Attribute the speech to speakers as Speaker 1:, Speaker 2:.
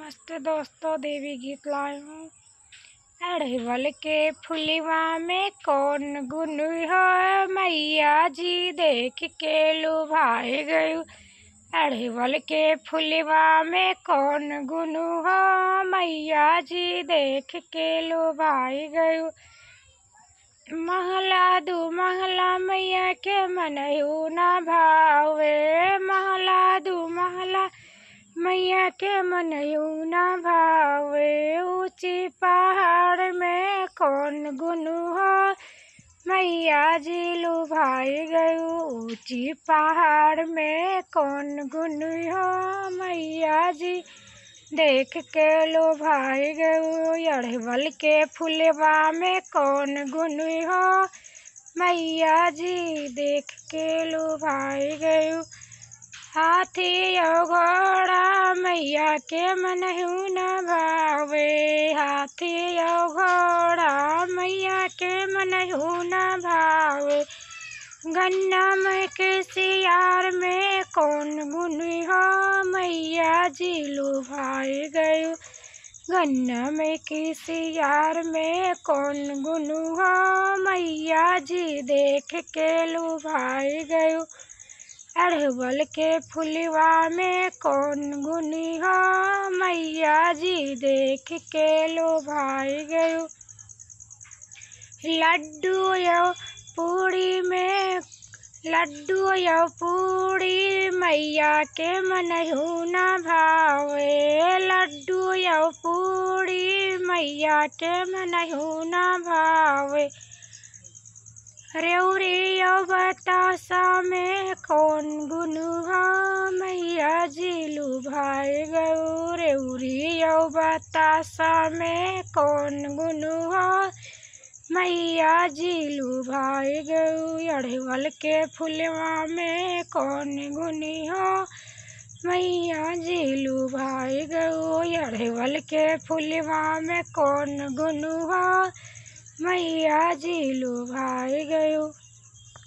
Speaker 1: नमस्ते दोस्तों, देवी गीत लाई हूँ। अड़हुल के फुलवा में कौन गुन हो, मैया जी देख के लुभाए गयु। अड़हुल के फुलवा में कौन गुन हो, मैया जी देख के लुभाए गयु। महला दू महला मैया के मनहु न भावे, महला दू महला मैया के मनहु न भावे। ऊंची पहाड़ में कौन गुन हो, मैया जी लुभाई गयु। ऊंची पहाड़ में कौन गुन हो, मैया जी देख के लुभाई गयु। अड़हुल के फुलवा में कौन गुन हो, मैया जी देख के लुभाई गयु। हाथी और घोड़ा मैया के मनहु न भावे, हाथी और घोड़ा मैया के मनहु न भावे। गन्ना में के सियार में कौन गुन हो, मैया जी लुभाए गयु। गन्ना में के सियार में कौन गुन हो, मैया जी देख के लुभाए गयु। अड़हुल के फुलवा में कौन गुन हो, मैया जी देख के लुभाई गयु। लड्डू या पूड़ी में लड्डू या पूड़ी मैया के मनहु न भावे, लड्डू या पूड़ी मैया के मनहु न भावे। रेवड़ी और बतासा में कौन गुन हो, मैया जी लुभाए गयु। रेवड़ी और बतासा में कौन गुन हो, मैया जी लुभाए गयु। अड़हुल के फुलवा में कौन गुन हो, मैया जी लुभाए गयु। अड़हुल के फुलवा में कौन गुन हो, मैया जी लुभाए गयु।